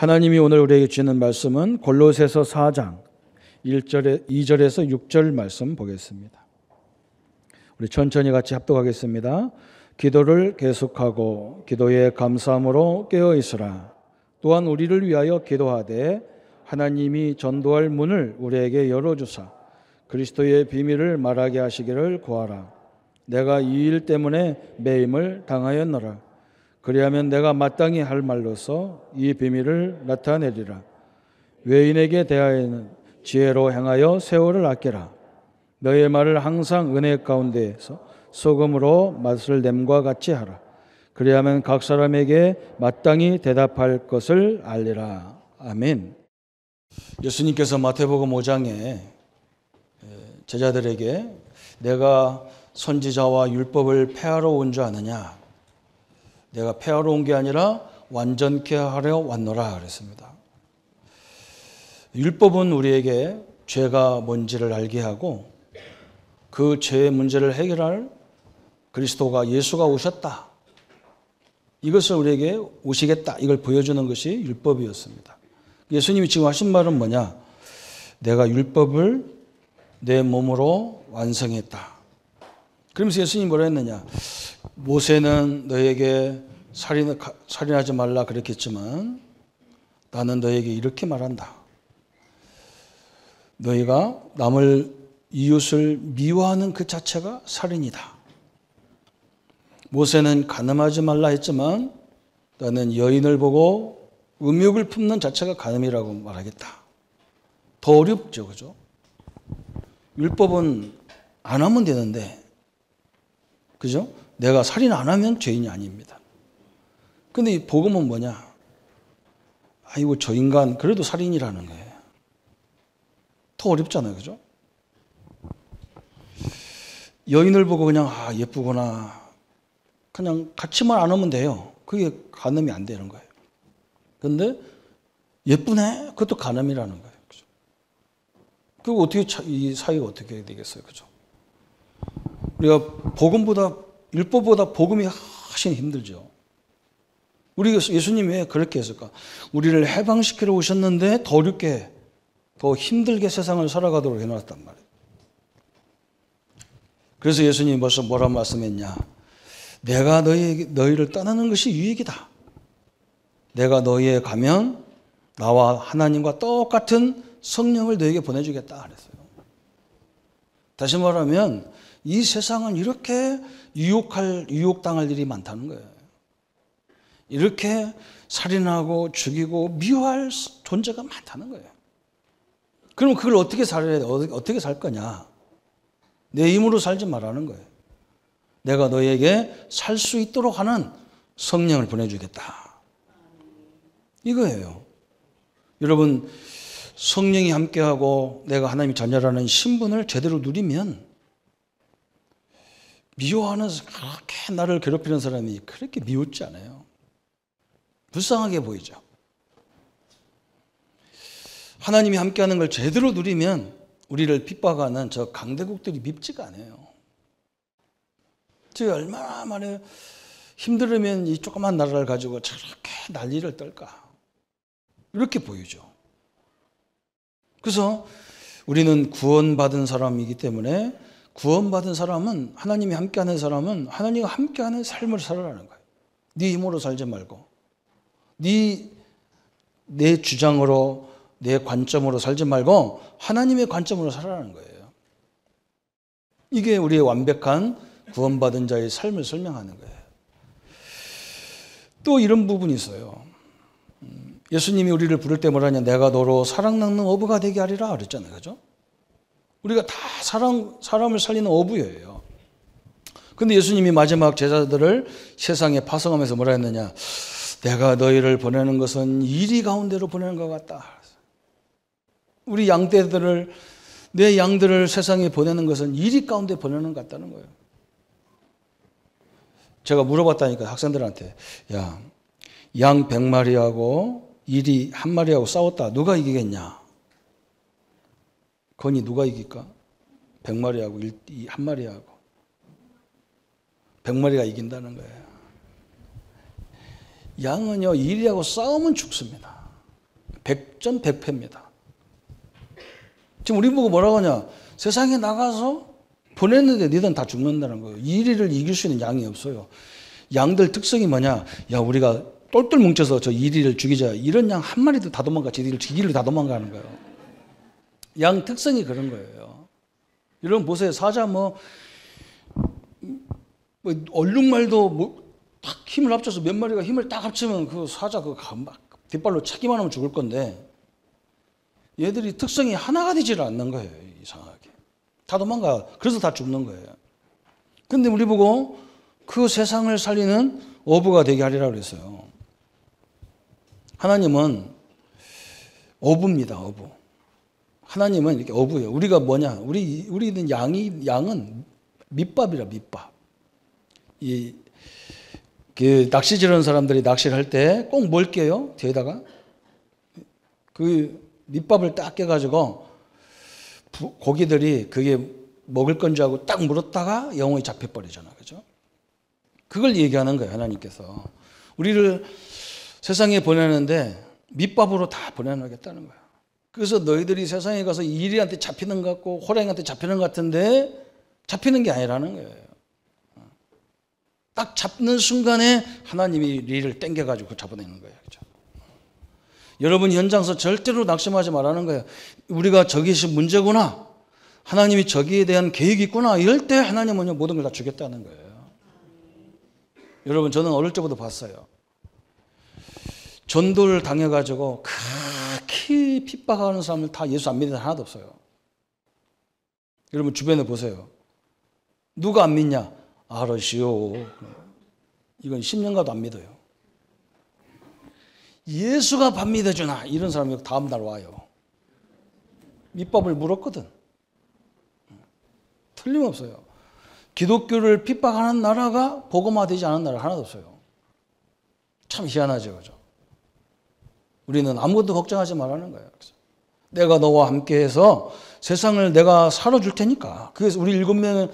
하나님이 오늘 우리에게 주시는 말씀은 골로새서 4장 2절에서 6절 말씀 보겠습니다. 우리 천천히 같이 합독하겠습니다. 기도를 계속하고 기도에 감사함으로 깨어 있으라. 또한 우리를 위하여 기도하되 하나님이 전도할 문을 우리에게 열어주사 그리스도의 비밀을 말하게 하시기를 구하라. 내가 이 일 때문에 매임을 당하였노라. 그리하면 내가 마땅히 할 말로서 이 비밀을 나타내리라. 외인에게 대하여는 지혜로 행하여 세월을 아끼라. 너의 말을 항상 은혜 가운데에서 소금으로 맛을 냄과 같이 하라. 그리하면 각 사람에게 마땅히 대답할 것을 알리라. 아멘. 예수님께서 마태복음 5장에 제자들에게 내가 선지자와 율법을 폐하러 온 줄 아느냐? 내가 폐하러 온 게 아니라 완전케 하려 왔노라 그랬습니다. 율법은 우리에게 죄가 뭔지를 알게 하고 그 죄의 문제를 해결할 그리스도가 예수가 오셨다. 이것을 우리에게 오시겠다. 이걸 보여주는 것이 율법이었습니다. 예수님이 지금 하신 말은 뭐냐? 내가 율법을 내 몸으로 완성했다. 그러면서 예수님이 뭐라 했느냐? 모세는 너에게 살인하지 말라 그랬겠지만 나는 너에게 이렇게 말한다. 너희가 이웃을 미워하는 그 자체가 살인이다. 모세는 간음하지 말라 했지만 나는 여인을 보고 음욕을 품는 자체가 간음이라고 말하겠다. 더 어렵죠, 그죠? 율법은 안 하면 되는데, 그죠? 내가 살인 안 하면 죄인이 아닙니다. 근데 이 복음은 뭐냐? 아이고, 저 인간 그래도 살인이라는 거예요. 더 어렵잖아요, 그죠? 여인을 보고 그냥 예쁘구나. 그냥 같이만 안 하면 돼요. 그게 간음이 안 되는 거예요. 근데 예쁘네? 그것도 간음이라는 거예요. 그죠? 그리고 어떻게 이 사이가 어떻게 되겠어요, 그죠? 우리가 율법보다 복음이 훨씬 힘들죠. 우리 예수님이 왜 그렇게 했을까? 우리를 해방시키러 오셨는데 더 어렵게, 더 힘들게 세상을 살아가도록 해놨단 말이에요. 그래서 예수님이 벌써 뭐라 말씀했냐? 내가 너희를 떠나는 것이 유익이다. 내가 너희에 가면 나와 하나님과 똑같은 성령을 너희에게 보내주겠다 그랬어요. 다시 말하면 이 세상은 이렇게 유혹당할 일이 많다는 거예요. 이렇게 살인하고 죽이고 미워할 존재가 많다는 거예요. 그럼 그걸 어떻게 살 거냐? 내 힘으로 살지 말라는 거예요. 내가 너에게 살 수 있도록 하는 성령을 보내주겠다. 이거예요. 여러분, 성령이 함께하고 내가 하나님의 자녀라는 신분을 제대로 누리면 미워하는, 그렇게 나를 괴롭히는 사람이 그렇게 미웠지 않아요. 불쌍하게 보이죠. 하나님이 함께하는 걸 제대로 누리면 우리를 핍박하는 저 강대국들이 밉지가 않아요. 제가 얼마나 말해요. 힘들으면 이 조그만 나라를 가지고 저렇게 난리를 떨까. 이렇게 보이죠. 그래서 우리는 구원받은 사람이기 때문에 구원받은 사람은, 하나님이 함께하는 사람은 하나님과 함께하는 삶을 살아라는 거예요. 네 힘으로 살지 말고 내 주장으로, 내 관점으로 살지 말고 하나님의 관점으로 살아라는 거예요. 이게 우리의 완벽한 구원받은 자의 삶을 설명하는 거예요. 또 이런 부분이 있어요. 예수님이 우리를 부를 때 뭐라냐? 내가 너로 사랑 낚는 어부가 되게 하리라 그랬잖아요. 그죠? 우리가 다 사람을 살리는 어부예요. 근데 예수님이 마지막 제자들을 세상에 파송하면서 뭐라 했느냐? 내가 너희를 보내는 것은 이리 가운데로 보내는 것 같다. 우리 내 양들을 세상에 보내는 것은 이리 가운데 보내는 것 같다는 거예요. 제가 물어봤다니까 학생들한테, 야, 양 100마리하고 이리 1마리하고 싸웠다. 누가 이기겠냐? 건이 누가 이길까? 100마리하고 1마리하고 100마리가 이긴다는 거예요. 양은요, 이리하고 싸우면 죽습니다. 백전백패입니다. 지금 우리 보고 뭐라고 하냐? 세상에 나가서 보냈는데 너희들은 다 죽는다는 거예요. 이리를 이길 수 있는 양이 없어요. 양들 특성이 뭐냐? 야, 우리가 똘똘 뭉쳐서 저 이리를 죽이자. 이런 양 한 마리도 다 도망가. 이리를 다 도망가는 거예요. 양 특성이 그런 거예요. 여러분 보세요. 사자 뭐 얼룩말도 딱 힘을 합쳐서 몇 마리가 힘을 딱 합치면 그 사자 막 뒷발로 차기만 하면 죽을 건데 얘들이 특성이 하나가 되질 않는 거예요. 이상하게. 다 도망가. 그래서 다 죽는 거예요. 근데 우리 보고 그 세상을 살리는 어부가 되게 하리라 그랬어요. 하나님은 어부입니다. 어부. 하나님은 이렇게 어부예요. 우리가 뭐냐? 우리는 양은 밑밥이라 밑밥. 그 낚시 지르는 사람들이 낚시를 할 때 꼭 뭘 껴요? 뒤에다가 그 밑밥을 딱 껴가지고 고기들이 그게 먹을 건 줄 알고 딱 물었다가 영혼이 잡혀버리잖아. 그죠? 그걸 얘기하는 거예요. 하나님께서. 우리를 세상에 보내는데 밑밥으로 다 보내놓겠다는 거야. 그래서 너희들이 세상에 가서 이리한테 잡히는 것 같고 호랑이한테 잡히는 것 같은데 잡히는 게 아니라는 거예요. 딱 잡는 순간에 하나님이 리를 땡겨가지고 잡아내는 거예요. 그렇죠? 여러분 현장에서 절대로 낙심하지 말라는 거예요. 우리가 저기서 문제구나. 하나님이 저기에 대한 계획이 있구나. 이럴 때 하나님은 모든 걸 다 주겠다는 거예요. 여러분 저는 어릴 때부터 봤어요. 전도를 당해가지고 극히 핍박하는 사람들 다 예수 안 믿는 사람 하나도 없어요. 여러분 주변에 보세요. 누가 안 믿냐? 알으시오. 이건 10년 가도 안 믿어요. 예수가 밥 믿어주나 이런 사람이 다음 날 와요. 밑밥을 물었거든. 틀림없어요. 기독교를 핍박하는 나라가 복음화되지 않은 나라 하나도 없어요. 참 희한하죠. 그죠? 우리는 아무것도 걱정하지 말라는 거예요. 내가 너와 함께해서 세상을 내가 살아줄 테니까. 그래서 우리 7명의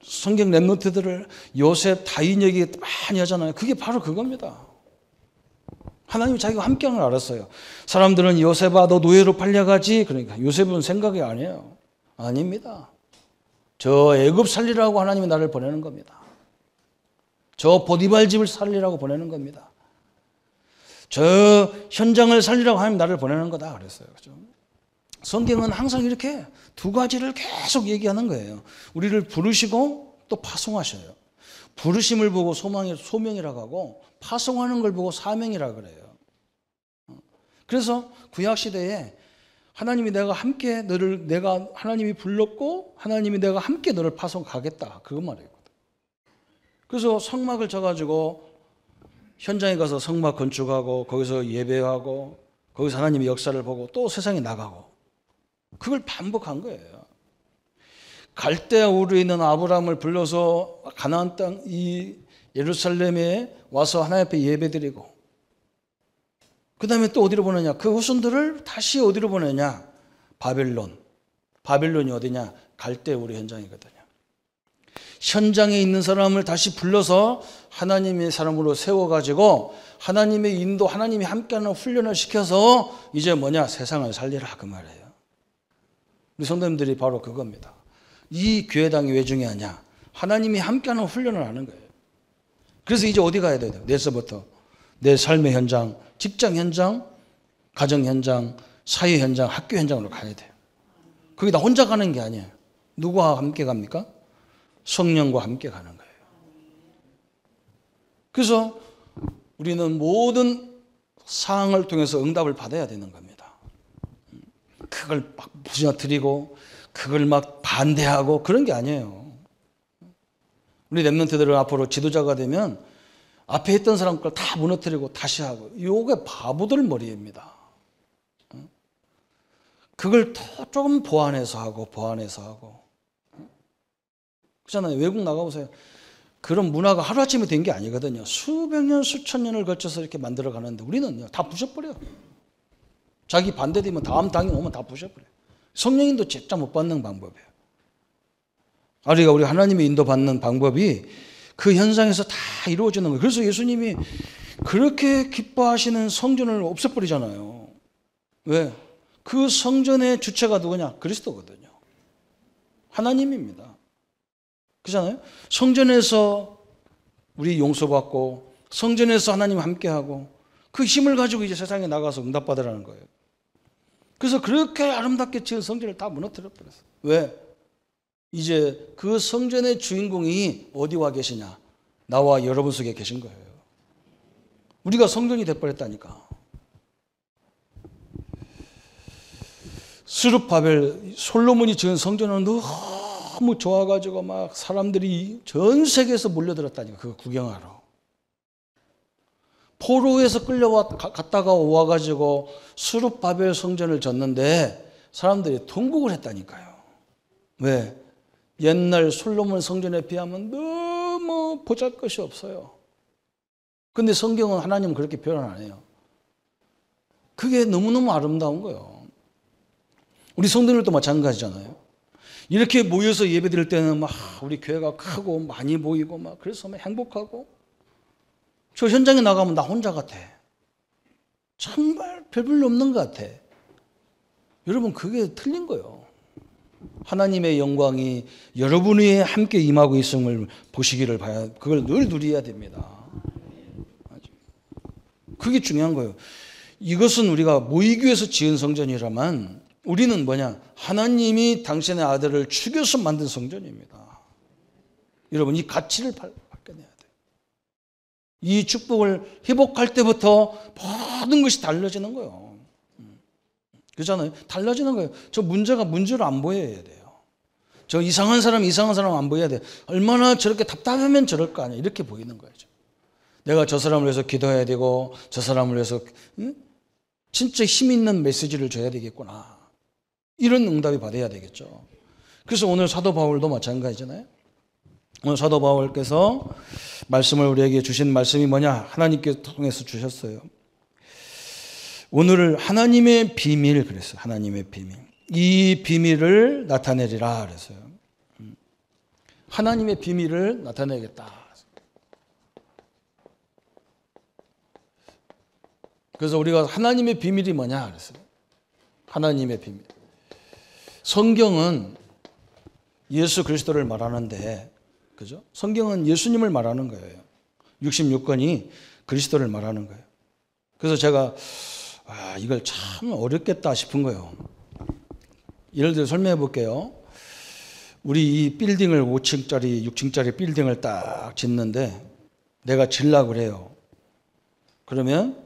성경 랩노트들을 요셉, 다윈 얘기 많이 하잖아요. 그게 바로 그겁니다. 하나님이 자기가 함께하는 걸 알았어요. 사람들은 요셉아 너 노예로 팔려가지. 그러니까 요셉은 생각이 아니에요. 아닙니다. 저 애굽 살리라고 하나님이 나를 보내는 겁니다. 저 보디발 집을 살리라고 보내는 겁니다. 저 현장을 살리라고 하나님 나를 보내는 거다 그랬어요. 그렇죠? 성경은 항상 이렇게 두 가지를 계속 얘기하는 거예요. 우리를 부르시고 또 파송하셔요. 부르심을 보고 소명이라고 하고 파송하는 걸 보고 사명이라고 그래요. 그래서 구약 시대에 하나님이 하나님이 불렀고 하나님이 내가 함께 너를 파송하겠다. 그거 말이거든. 그래서 성막을 쳐가지고 현장에 가서 성막 건축하고 거기서 예배하고 거기서 하나님의 역사를 보고 또 세상에 나가고 그걸 반복한 거예요. 갈대아 우르에 있는 아브라함을 불러서 가나안 땅 이 예루살렘에 와서 하나님 앞에 예배드리고 그 다음에 또 어디로 보내냐? 그 후손들을 다시 어디로 보내냐? 바벨론. 바벨론이 어디냐? 갈대아 우르 현장이거든요. 현장에 있는 사람을 다시 불러서 하나님의 사람으로 세워가지고 하나님의 인도, 하나님이 함께하는 훈련을 시켜서 이제 뭐냐? 세상을 살리라 그 말이에요. 우리 성도님들이 바로 그겁니다. 이 교회당이 왜 중요하냐? 하나님이 함께하는 훈련을 하는 거예요. 그래서 이제 어디 가야 돼요? 내일서부터 내 삶의 현장, 직장 현장, 가정 현장, 사회 현장, 학교 현장으로 가야 돼요. 거기 나 혼자 가는 게 아니에요. 누구와 함께 갑니까? 성령과 함께 가는 거예요. 그래서 우리는 모든 상황을 통해서 응답을 받아야 되는 겁니다. 그걸 막 부서뜨리고 그걸 막 반대하고 그런 게 아니에요. 우리 랩런트들은 앞으로 지도자가 되면 앞에 했던 사람 걸 다 무너뜨리고 다시 하고 이게 바보들 머리입니다. 그걸 더 조금 보완해서 하고 그렇잖아요. 외국 나가보세요. 그런 문화가 하루아침에 된 게 아니거든요. 수백 년, 수천 년을 거쳐서 이렇게 만들어 가는데 우리는 다 부셔버려요. 자기 반대되면 다음 당이 오면 다 부셔버려요. 성령인도 진짜 못 받는 방법이에요. 우리 하나님의 인도받는 방법이 그 현상에서 다 이루어지는 거예요. 그래서 예수님이 그렇게 기뻐하시는 성전을 없애버리잖아요. 왜? 그 성전의 주체가 누구냐? 그리스도거든요. 하나님입니다. 그렇잖아요? 성전에서 우리 용서받고 성전에서 하나님 함께하고 그 힘을 가지고 이제 세상에 나가서 응답받으라는 거예요. 그래서 그렇게 아름답게 지은 성전을 다 무너뜨려 버렸어요. 왜? 이제 그 성전의 주인공이 어디 와 계시냐? 나와 여러분 속에 계신 거예요. 우리가 성전이 돼버렸다니까. 스룹바벨 솔로몬이 지은 성전은 너무 좋아가지고 막 사람들이 전 세계에서 몰려들었다니까. 그거 구경하러. 포로에서 갔다가 와가지고 스룹바벨 성전을 졌는데 사람들이 통곡을 했다니까요. 왜? 옛날 솔로몬 성전에 비하면 너무 보잘것이 없어요. 근데 성경은 하나님은 그렇게 표현 안 해요. 그게 너무너무 아름다운 거예요. 우리 성도들도 마찬가지잖아요. 이렇게 모여서 예배 드릴 때는 막 우리 교회가 크고 많이 모이고 막 그래서 막 행복하고, 저 현장에 나가면 나 혼자 같아. 정말 별볼일 없는 것 같아. 여러분, 그게 틀린 거예요. 하나님의 영광이 여러분이 함께 임하고 있음을 보시기를 봐야, 그걸 늘 누려야 됩니다. 그게 중요한 거예요. 이것은 우리가 모이기 위해서 지은 성전이라면 우리는 뭐냐? 하나님이 당신의 아들을 죽여서 만든 성전입니다. 여러분, 이 가치를 발견해야 돼요. 이 축복을 회복할 때부터 모든 것이 달라지는 거예요. 그렇잖아요. 달라지는 거예요. 저 문제가 문제로 안 보여야 돼요. 저 이상한 사람 안 보여야 돼요. 얼마나 저렇게 답답하면 저럴 거 아니야. 이렇게 보이는 거죠. 내가 저 사람을 위해서 기도해야 되고 저 사람을 위해서 진짜 힘 있는 메시지를 줘야 되겠구나. 이런 응답이 받아야 되겠죠. 그래서 오늘 사도 바울도 마찬가지잖아요. 오늘 사도 바울께서 말씀을 우리에게 주신 말씀이 뭐냐? 하나님께서 통해서 주셨어요. 오늘을 하나님의 비밀 그랬어요. 하나님의 비밀. 이 비밀을 나타내리라 그랬어요. 하나님의 비밀을 나타내겠다. 그래서 우리가 하나님의 비밀이 뭐냐 그랬어요. 하나님의 비밀. 성경은 예수 그리스도를 말하는데, 그죠? 성경은 예수님을 말하는 거예요. 66권이 그리스도를 말하는 거예요. 그래서 제가 이걸 참 어렵겠다 싶은 거예요. 예를 들어 설명해 볼게요. 우리 이 빌딩을 5층짜리, 6층짜리 빌딩을 딱 짓는데 내가 지으려고 그래요. 그러면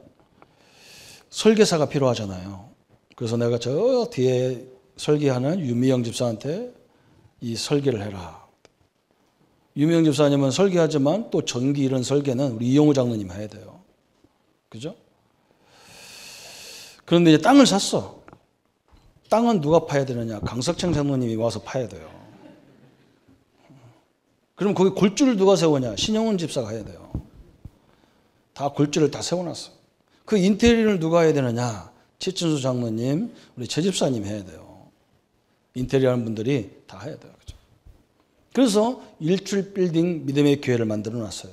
설계사가 필요하잖아요. 그래서 내가 저 뒤에 설계하는 유미영 집사한테 이 설계를 해라. 유미영 집사님은 설계하지만 또 전기 이런 설계는 우리 이용우 장로님 해야 돼요. 그죠? 그런데 이제 땅을 샀어. 땅은 누가 파야 되느냐? 강석창 장로님이 와서 파야 돼요. 그럼 거기 골줄을 누가 세우냐? 신영훈 집사가 해야 돼요. 다 골줄을 다 세워놨어. 그 인테리어를 누가 해야 되느냐? 최춘수 장로님, 우리 최 집사님 해야 돼요. 인테리어 하는 분들이 다 해야 돼요. 그죠? 그래서 일출 빌딩 믿음의 교회를 만들어 놨어요.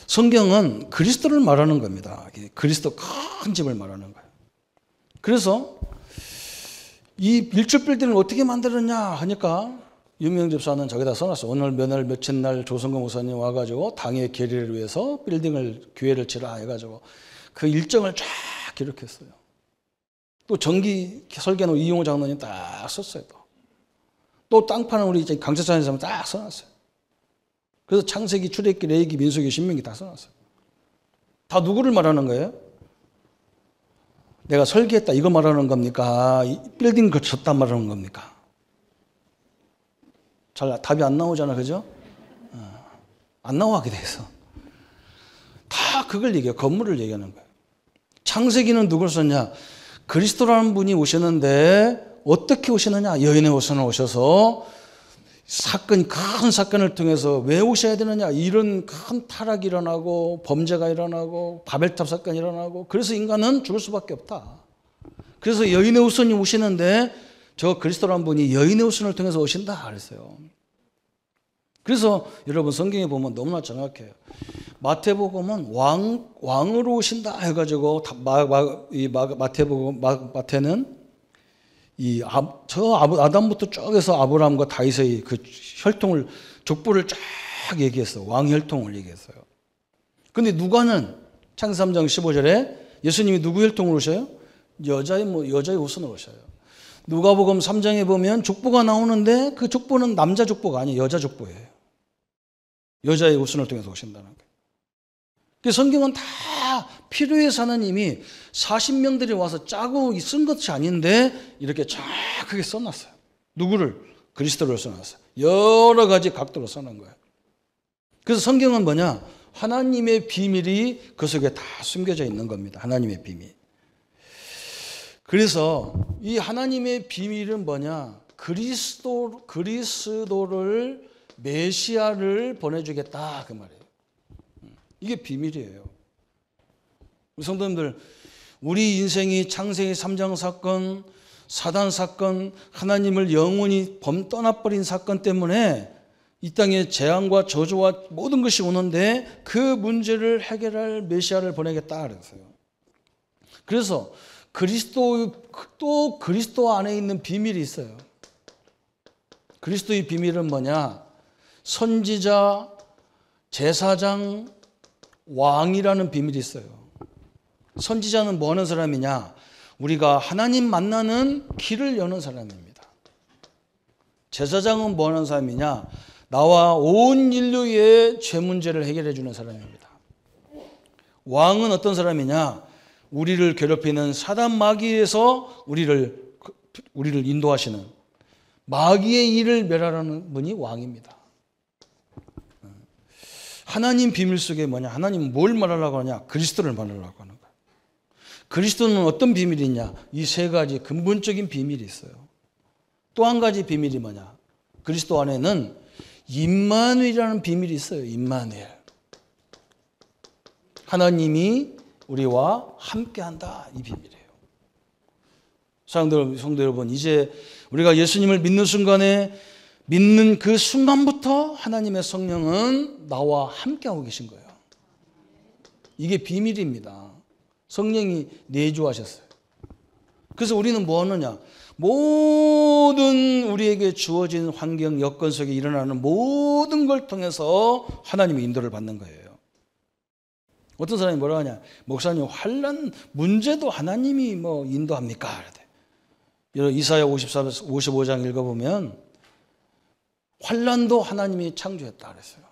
성경은 그리스도를 말하는 겁니다. 그리스도 큰 집을 말하는 거예요. 그래서 이 일출 빌딩을 어떻게 만들었냐 하니까 유명 집사는 저기다 써놨어. 오늘 몇 날 며칠 날 조성근 목사님 와가지고 당의 계리를 위해서 빌딩을 교회를 지라 해가지고 그 일정을 쫙 기록했어요. 또 전기 설계는 이용호 장로님 딱 썼어요. 또 땅파는 우리 이제 강철산에서 딱 써놨어요. 그래서 창세기, 출애굽기, 레위기, 민수기, 신명기 다 써놨어요. 다 누구를 말하는 거예요? 내가 설계했다 이거 말하는 겁니까? 빌딩 거쳤다 말하는 겁니까? 잘 답이 안 나오잖아, 그죠? 안 나오게 돼서 다 그걸 얘기해요. 건물을 얘기하는 거예요. 창세기는 누굴 썼냐? 그리스도라는 분이 오시는데 어떻게 오시느냐? 여인의 옷을 오셔서 큰 사건을 통해서 왜 오셔야 되느냐? 이런 큰 타락이 일어나고 범죄가 일어나고 바벨탑 사건이 일어나고 그래서 인간은 죽을 수밖에 없다. 그래서 여인의 후손이 오시는데 저 그리스도라는 분이 여인의 후손을 통해서 오신다 그랬어요. 그래서 여러분 성경에 보면 너무나 정확해요. 마태복음은 왕으로 오신다 해가지고 마태는 아담부터 쭉 해서 아브라함과 다윗의 그 혈통을 족보를 쫙 얘기했어. 왕 혈통을 얘기했어요. 근데 누가는 창세기 3장 15절에 예수님이 누구 혈통으로 오셔요? 여자의 후손으로 오셔요. 누가복음 3장에 보면 족보가 나오는데 그 족보는 남자 족보가 아니에요. 여자 족보예요. 여자의 후손을 통해서 오신다는 거예요. 그 성경은 다 필요해서 하나님이 40명들이 와서 짜고 쓴 것이 아닌데 이렇게 정확하게 써놨어요. 누구를? 그리스도를 써놨어요. 여러 가지 각도로 써놓은 거예요. 그래서 성경은 뭐냐? 하나님의 비밀이 그 속에 다 숨겨져 있는 겁니다. 하나님의 비밀. 그래서 이 하나님의 비밀은 뭐냐? 그리스도를 메시아를 보내주겠다 그 말이에요. 이게 비밀이에요. 성도님들, 우리 인생이 창세기 3장 사건, 사단 사건, 하나님을 영원히 떠나버린 사건 때문에 이 땅에 재앙과 저주와 모든 것이 오는데 그 문제를 해결할 메시아를 보내겠다 그랬어요. 그래서 그리스도 안에 있는 비밀이 있어요. 그리스도의 비밀은 뭐냐? 선지자, 제사장, 왕이라는 비밀이 있어요. 선지자는 뭐 하는 사람이냐? 우리가 하나님 만나는 길을 여는 사람입니다. 제사장은 뭐 하는 사람이냐? 나와 온 인류의 죄 문제를 해결해 주는 사람입니다. 왕은 어떤 사람이냐? 우리를 괴롭히는 사단 마귀에서 우리를 인도하시는 마귀의 일을 멸하라는 분이 왕입니다. 하나님 비밀 속에 뭐냐? 하나님은 뭘 말하려고 하냐? 그리스도를 말하려고 하는 거예요. 그리스도는 어떤 비밀이냐? 이 세 가지 근본적인 비밀이 있어요. 또 한 가지 비밀이 뭐냐? 그리스도 안에는 임마누엘이라는 비밀이 있어요. 임마누엘. 하나님이 우리와 함께한다. 이 비밀이에요. 성도 여러분, 이제 우리가 예수님을 믿는 순간에 믿는 그 순간부터 하나님의 성령은 나와 함께하고 계신 거예요. 이게 비밀입니다. 성령이 내주하셨어요. 그래서 우리는 뭐 하느냐? 모든 우리에게 주어진 환경, 여건 속에 일어나는 모든 걸 통해서 하나님의 인도를 받는 거예요. 어떤 사람이 뭐라 하냐? 목사님, 환난 문제도 하나님이 인도합니까? 이사야 55장 읽어보면 환난도 하나님이 창조했다 그랬어요.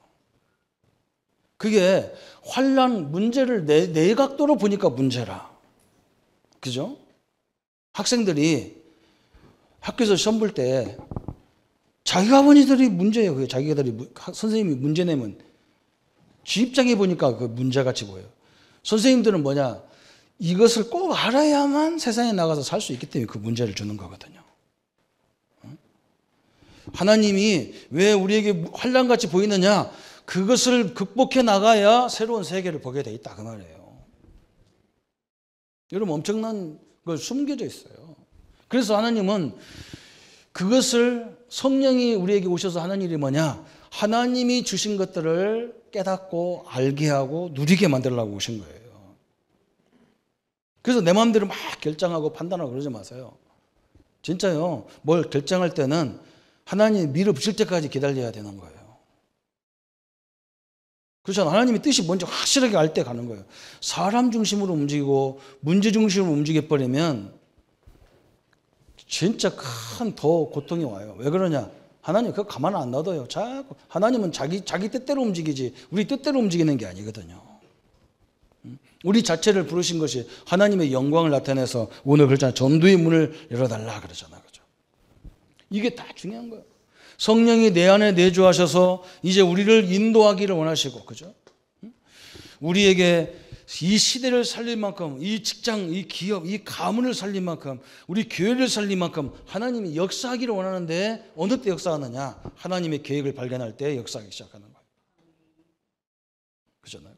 그게 환난 문제를 네 각도로 보니까 문제라. 그죠? 학생들이 학교에서 시험 볼 때 자기 아버지들이 문제예요. 그게 자기들이 선생님이 문제 내면 지 입장에 보니까 그 문제같이 보여요. 선생님들은 뭐냐? 이것을 꼭 알아야만 세상에 나가서 살 수 있기 때문에 그 문제를 주는 거거든요. 하나님이 왜 우리에게 환난같이 보이느냐? 그것을 극복해 나가야 새로운 세계를 보게 돼 있다 그 말이에요. 여러분, 엄청난 걸 숨겨져 있어요. 그래서 하나님은 그것을 성령이 우리에게 오셔서 하는 일이 뭐냐? 하나님이 주신 것들을 깨닫고 알게 하고 누리게 만들려고 오신 거예요. 그래서 내 마음대로 막 결정하고 판단하고 그러지 마세요. 진짜요. 뭘 결정할 때는 하나님이 밀어붙일 때까지 기다려야 되는 거예요. 그렇죠. 하나님의 뜻이 뭔지 확실하게 알 때 가는 거예요. 사람 중심으로 움직이고 문제 중심으로 움직여버리면 진짜 큰 더 고통이 와요. 왜 그러냐? 하나님 그거 가만 안 놔둬요. 자꾸 하나님은 자기 뜻대로 움직이지 우리 뜻대로 움직이는 게 아니거든요. 우리 자체를 부르신 것이 하나님의 영광을 나타내서 오늘 그렇잖아요. 전도의 문을 열어달라 그러잖아요. 그죠? 이게 다 중요한 거예요. 성령이 내 안에 내주하셔서 이제 우리를 인도하기를 원하시고, 그죠? 우리에게 이 시대를 살릴 만큼, 이 직장, 이 기업, 이 가문을 살릴 만큼, 우리 교회를 살릴 만큼 하나님이 역사하기를 원하는데 어느 때 역사하느냐? 하나님의 계획을 발견할 때 역사하기 시작하는 거예요. 그렇잖아요.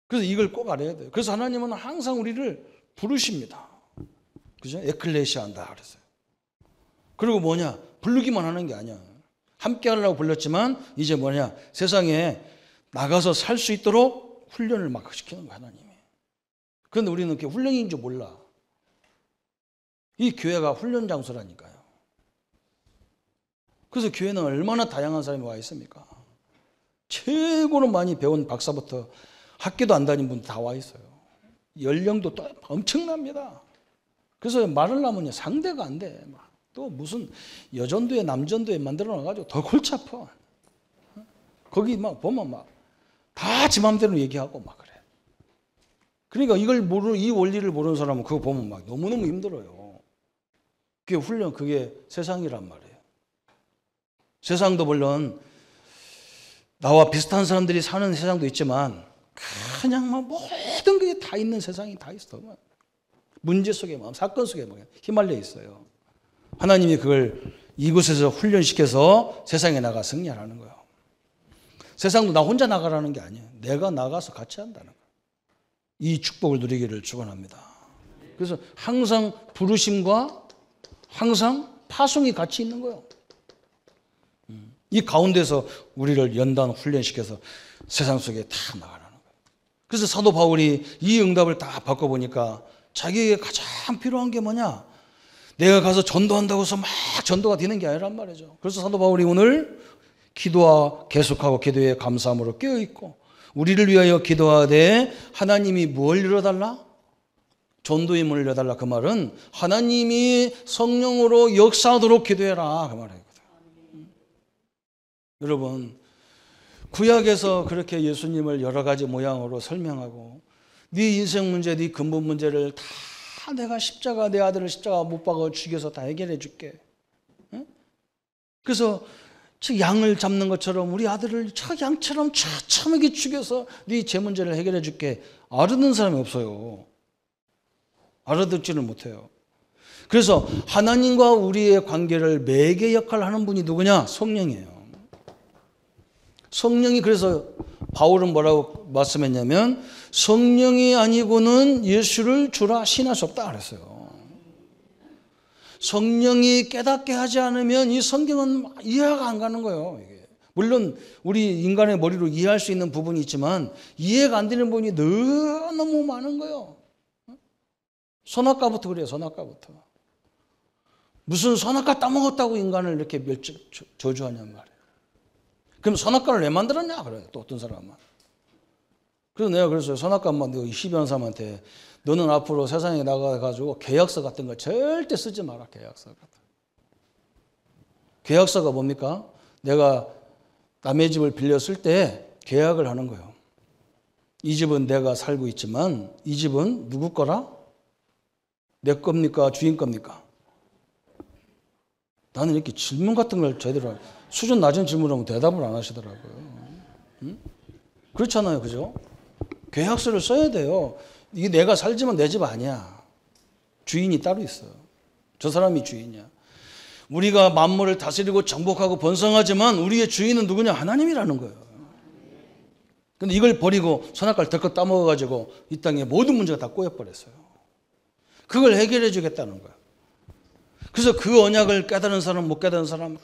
그래서 이걸 꼭 알아야 돼요. 그래서 하나님은 항상 우리를 부르십니다. 그죠? 에클레시아 한다 그랬어요. 그리고 뭐냐? 부르기만 하는 게 아니야. 함께 하려고 불렀지만 이제 뭐냐? 세상에 나가서 살 수 있도록 훈련을 막 시키는 거야, 하나님이. 그런데 우리는 그게 훈련인 줄 몰라. 이 교회가 훈련 장소라니까요. 그래서 교회는 얼마나 다양한 사람이 와 있습니까? 최고로 많이 배운 박사부터 학교도 안 다닌 분 다 와 있어요. 연령도 또 엄청납니다. 그래서 말을 하면 상대가 안 돼. 또 무슨 여전도에 남전도에 만들어 놔가지고 더 골치 아파. 거기 막 보면 막 다 지 맘대로 얘기하고 막 그래. 그러니까 이 원리를 모르는 사람은 그거 보면 막 너무너무 힘들어요. 그게 훈련, 그게 세상이란 말이에요. 세상도 물론 나와 비슷한 사람들이 사는 세상도 있지만 그냥 막 모든 게 다 있는 세상이 다 있어. 문제 속에 사건 속에 휘말려 있어요. 하나님이 그걸 이곳에서 훈련시켜서 세상에 나가 승리하라는 거예요. 세상도 나 혼자 나가라는 게 아니에요. 내가 나가서 같이 한다는 거예요. 이 축복을 누리기를 축원합니다. 그래서 항상 부르심과 항상 파송이 같이 있는 거예요. 이 가운데서 우리를 연단 훈련시켜서 세상 속에 다 나가라는 거예요. 그래서 사도 바울이 이 응답을 다 바꿔보니까 자기에게 가장 필요한 게 뭐냐? 내가 가서 전도한다고 해서 막 전도가 되는 게 아니란 말이죠. 그래서 사도 바울이 오늘 기도와 계속하고 기도에 감사함으로 깨어있고 우리를 위하여 기도하되 하나님이 뭘 이뤄달라? 전도의 문을 열어달라. 그 말은 하나님이 성령으로 역사하도록 기도해라. 그 말이거든. 여러분, 구약에서 그렇게 예수님을 여러 가지 모양으로 설명하고 네 인생 문제, 네 근본 문제를 다 내가 내 아들을 십자가 못 박아 죽여서 다 해결해 줄게. 그래서 저 양을 잡는 것처럼 우리 아들을 저 양처럼 처참하게 죽여서 네 제 문제를 해결해 줄게. 알아듣는 사람이 없어요. 알아듣지를 못해요. 그래서 하나님과 우리의 관계를 매개 역할을 하는 분이 누구냐? 성령이에요. 성령이, 그래서 바울은 뭐라고 말씀했냐면 성령이 아니고는 예수를 주라 신할 수 없다 그랬어요. 성령이 깨닫게 하지 않으면 이 성경은 이해가 안 가는 거예요. 이게. 물론 우리 인간의 머리로 이해할 수 있는 부분이 있지만 이해가 안 되는 부분이 너무 많은 거예요. 선악과부터 그래요. 선악과부터. 무슨 선악과 따먹었다고 인간을 이렇게 저주하냔 말이에요. 그럼 선악과를 왜 만들었냐? 그래요. 또 어떤 사람은. 그래서 내가 그랬어요. 선악과 만들고 12년 사람한테 너는 앞으로 세상에 나가가지고 계약서 같은 거 절대 쓰지 마라. 계약서 같은 거. 계약서가 뭡니까? 내가 남의 집을 빌렸을 때 계약을 하는 거예요. 이 집은 내가 살고 있지만 이 집은 누구 거라? 내 겁니까? 주인 겁니까? 나는 이렇게 질문 같은 걸 제대로 수준 낮은 질문을 하면 대답을 안 하시더라고요. 응? 그렇잖아요. 그죠? 계약서를 써야 돼요. 이게 내가 살지만 내 집 아니야. 주인이 따로 있어. 저 사람이 주인이야. 우리가 만물을 다스리고 정복하고 번성하지만 우리의 주인은 누구냐? 하나님이라는 거예요. 근데 이걸 버리고 선악과를 덜컥 따먹어가지고 이 땅에 모든 문제가 다 꼬여버렸어요. 그걸 해결해 주겠다는 거예요. 그래서 그 언약을 깨달은 사람, 못 깨달은 사람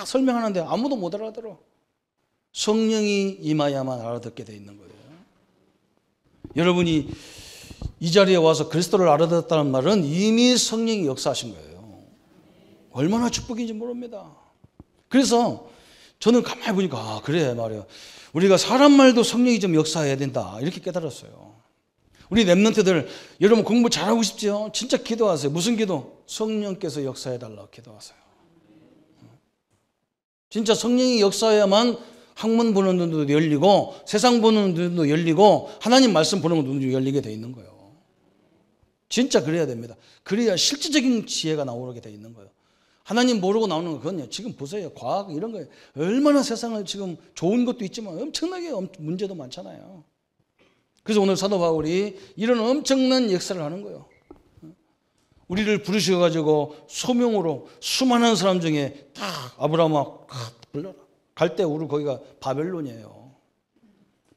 설명하는데 아무도 못 알아들어. 성령이 임하야만 알아듣게 돼 있는 거예요. 여러분이 이 자리에 와서 그리스도를 알아듣었다는 말은 이미 성령이 역사하신 거예요. 얼마나 축복인지 모릅니다. 그래서 저는 가만히 보니까 그래 말이에요. 우리가 사람 말도 성령이 좀 역사해야 된다 이렇게 깨달았어요. 우리 랩런트들 여러분 공부 잘하고 싶지요? 진짜 기도하세요. 무슨 기도? 성령께서 역사해달라고 기도하세요. 진짜 성령이 역사해야만 학문 보는 눈도 열리고 세상 보는 눈도 열리고 하나님 말씀 보는 눈도 열리게 돼 있는 거예요. 진짜 그래야 됩니다. 그래야 실질적인 지혜가 나오게 돼 있는 거예요. 하나님 모르고 나오는 거 그건요. 지금 보세요. 과학 이런 거 얼마나 세상을 지금 좋은 것도 있지만 엄청나게 문제도 많잖아요. 그래서 오늘 사도 바울이 이런 엄청난 역사를 하는 거예요. 우리를 부르셔가지고 소명으로 수많은 사람 중에 딱 아브라함아 불러라. 갈 때 우리 거기가 바벨론이에요.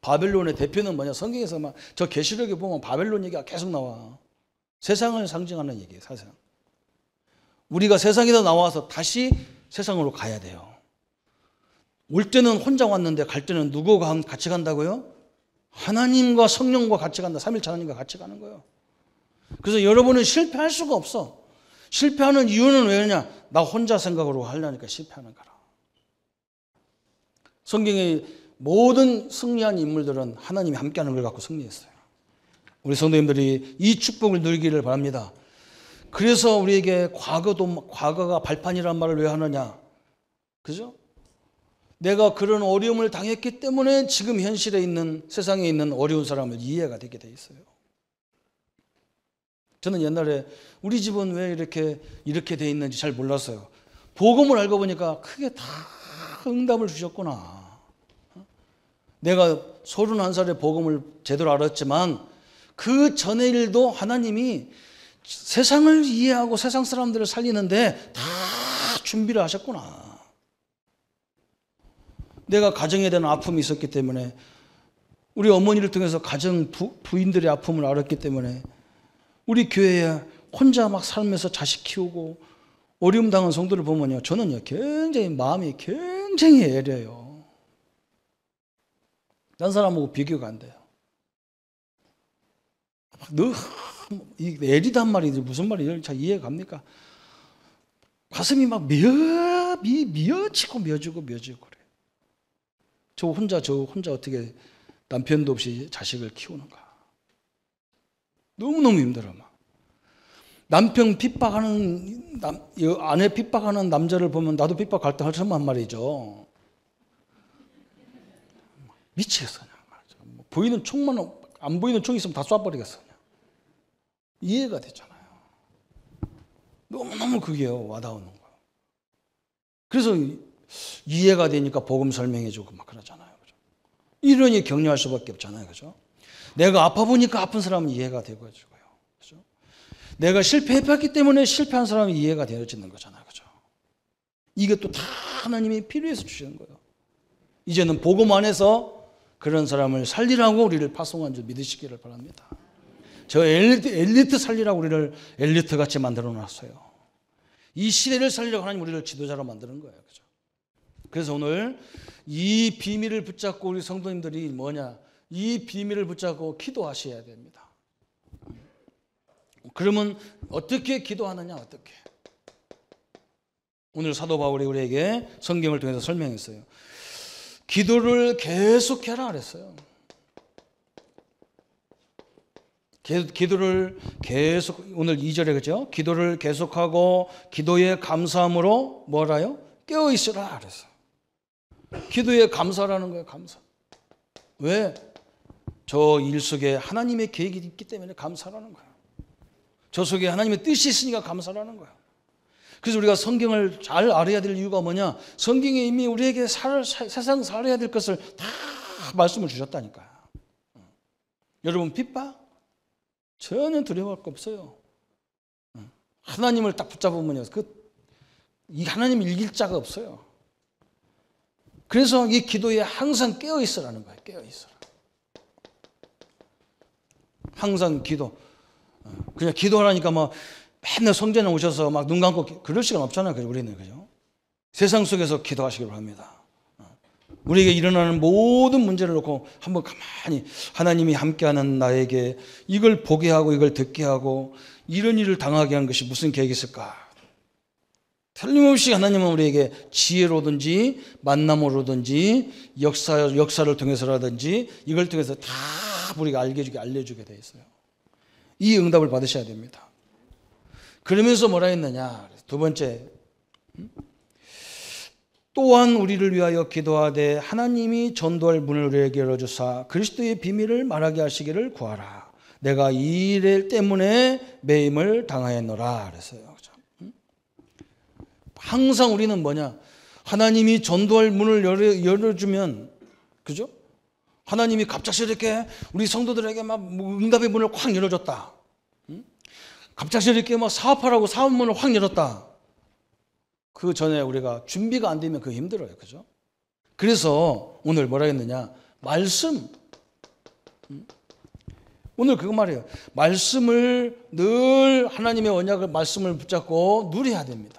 바벨론의 대표는 뭐냐? 성경에서 막 저 계시록에 보면 바벨론 얘기가 계속 나와. 세상을 상징하는 얘기예요. 세상. 우리가 세상에서 나와서 다시 세상으로 가야 돼요. 올 때는 혼자 왔는데 갈 때는 누구와 같이 간다고요? 하나님과 성령과 같이 간다. 삼위일체 하나님과 같이 가는 거예요. 그래서 여러분은 실패할 수가 없어. 실패하는 이유는 왜냐? 나 혼자 생각으로 하려니까 실패하는 거라. 성경의 모든 승리한 인물들은 하나님이 함께하는 걸 갖고 승리했어요. 우리 성도님들이 이 축복을 누리기를 바랍니다. 그래서 우리에게 과거가 발판이란 말을 왜 하느냐? 그죠? 내가 그런 어려움을 당했기 때문에 지금 현실에 있는, 세상에 있는 어려운 사람을 이해가 되게 돼 있어요. 저는 옛날에 우리 집은 왜 이렇게 돼 있는지 잘 몰랐어요. 복음을 알고 보니까 크게 다 응답을 주셨구나. 내가 31살에 복음을 제대로 알았지만 그 전의 일도 하나님이 세상을 이해하고 세상 사람들을 살리는데 다 준비를 하셨구나. 내가 가정에 대한 아픔이 있었기 때문에, 우리 어머니를 통해서 가정 부인들의 아픔을 알았기 때문에, 우리 교회에 혼자 막 살면서 자식 키우고 어려움 당한 성도를 보면요, 저는요 굉장히 마음이 굉장히 애려요. 딴 사람하고 비교가 안 돼요. 너 애리단 말이 무슨 말이에요? 잘 이해가 갑니까? 가슴이 막 미어지고 그래. 저 혼자 어떻게 남편도 없이 자식을 키우는가? 너무너무 힘들어. 막. 남편 핍박하는 아내 핍박하는 남자를 보면 나도 핍박할 때 하지만 말이죠. 미치겠어 그냥. 보이는 총만, 안 보이는 총 있으면 다 쏴버리겠어. 그냥. 이해가 되잖아요. 너무너무 그게 와닿는 거예요. 그래서 이해가 되니까 복음 설명해주고 막 그러잖아요. 그죠? 이러니 격려할 수밖에 없잖아요. 그죠? 내가 아파 보니까 아픈 사람은 이해가 되고 해주고요. 그죠? 내가 실패했기 때문에 실패한 사람이 이해가 되어지는 거잖아요. 그죠? 이게 또 다 하나님이 필요해서 주시는 거예요. 이제는 복음 안에서 그런 사람을 살리라고 우리를 파송한 줄 믿으시기를 바랍니다. 저 엘리트 살리라고 우리를 엘리트 같이 만들어 놨어요. 이 시대를 살리라고 하나님 우리를 지도자로 만드는 거예요. 그죠? 그래서 오늘 이 비밀을 붙잡고 우리 성도님들이 뭐냐? 이 비밀을 붙잡고 기도하셔야 됩니다. 그러면 어떻게 기도하느냐? 어떻게? 오늘 사도 바울이 우리에게 성경을 통해서 설명했어요. 기도를 계속해라 그랬어요. 기도를 계속, 오늘 2절에 그죠? 기도를 계속하고 기도에 감사함으로 뭐라요? 깨어있으라 그랬어요. 기도에 감사라는 거예요. 감사. 왜? 저 일 속에 하나님의 계획이 있기 때문에 감사라는 거예요. 저 속에 하나님의 뜻이 있으니까 감사라는 거예요. 그래서 우리가 성경을 잘 알아야 될 이유가 뭐냐? 성경에 이미 우리에게 세상 살아야 될 것을 다 말씀을 주셨다니까요. 여러분 핍박? 전혀 두려워할 거 없어요. 하나님을 딱 붙잡으면요, 이 하나님 이길 자가 없어요. 그래서 이 기도에 항상 깨어 있으라는 거예요. 깨어 있으라. 항상 기도. 그냥 기도하라니까 막 맨날 성전에 오셔서 막 눈 감고 그럴 시간 없잖아요. 그죠? 우리는 그죠? 세상 속에서 기도하시길 바랍니다. 우리에게 일어나는 모든 문제를 놓고 한번 가만히 하나님이 함께하는 나에게 이걸 보게 하고 이걸 듣게 하고 이런 일을 당하게 한 것이 무슨 계획이 있을까? 틀림없이 하나님은 우리에게 지혜로든지 만남으로든지 역사를 통해서라든지 이걸 통해서 다 우리가 알려주게 돼 있어요. 이 응답을 받으셔야 됩니다. 그러면서 뭐라 했느냐? 두 번째, 또한 우리를 위하여 기도하되 하나님이 전도할 문을 우리에게 열어주사 그리스도의 비밀을 말하게 하시기를 구하라. 내가 이 일 때문에 매임을 당하였노라 그랬어요. 항상 우리는 뭐냐? 하나님이 전도할 문을 열어주면, 그죠? 하나님이 갑작스럽게 우리 성도들에게 막 응답의 문을 확 열어줬다. 갑작스럽게 막 사업하라고 사업문을 확 열었다. 그 전에 우리가 준비가 안 되면 그거 힘들어요. 그죠? 그래서 오늘 뭐라 했느냐? 말씀. 오늘 그거 말이에요. 말씀을 늘 하나님의 언약을 말씀을 붙잡고 누려야 됩니다.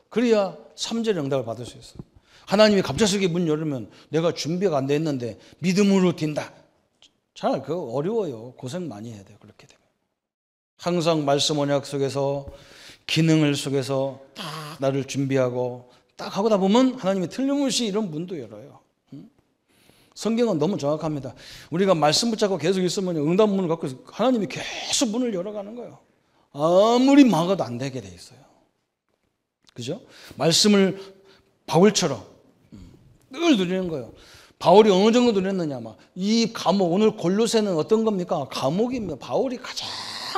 그래야 3절의 응답을 받을 수 있어요. 하나님이 갑작스럽게 문 열으면 내가 준비가 안 됐는데 믿음으로 뛴다. 잘 그거 어려워요. 고생 많이 해야 돼요. 그렇게 되면. 항상 말씀 언약 속에서 기능을 속에서 딱 나를 준비하고 딱 하고다 보면 하나님이 틀림없이 이런 문도 열어요. 성경은 너무 정확합니다. 우리가 말씀 붙잡고 계속 있으면 응답문을 갖고 하나님이 계속 문을 열어가는 거예요. 아무리 막아도 안 되게 돼 있어요. 그죠? 말씀을 바울처럼 늘 누리는 거예요. 바울이 어느 정도 누렸느냐, 이 감옥, 오늘 골로새는 어떤 겁니까? 감옥입니다. 바울이 가장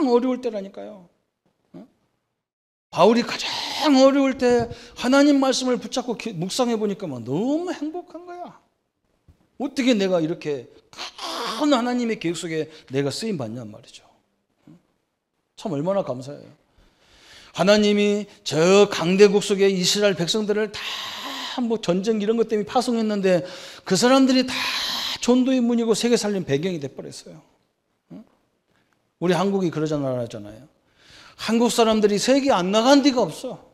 어려울 때라니까요. 바울이 가장 어려울 때 하나님 말씀을 붙잡고 묵상해 보니까 너무 행복한 거야. 어떻게 내가 이렇게 큰 하나님의 계획 속에 내가 쓰임 받냔 말이죠. 참 얼마나 감사해요. 하나님이 저 강대국 속에 이스라엘 백성들을 다 뭐 전쟁 이런 것 때문에 파송했는데 그 사람들이 다 전도의 문이고 세계 살림 배경이 돼버렸어요. 우리 한국이 그러잖아요. 한국 사람들이 세계 안 나간 데가 없어.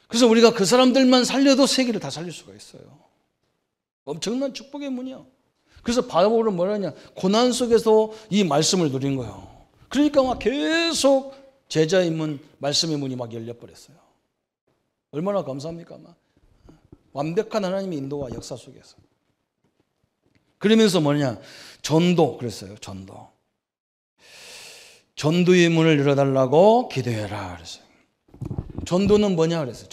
그래서 우리가 그 사람들만 살려도 세계를 다 살릴 수가 있어요. 엄청난 축복의 문이요. 그래서 바울은 뭐라냐, 고난 속에서 이 말씀을 누린 거예요. 그러니까 막 계속 제자의 문, 말씀의 문이 막 열려버렸어요. 얼마나 감사합니까? 완벽한 하나님의 인도와 역사 속에서. 그러면서 뭐냐, 전도 그랬어요. 전도의 문을 열어달라고 기도해라 그랬어요. 전도는 뭐냐 그랬어요.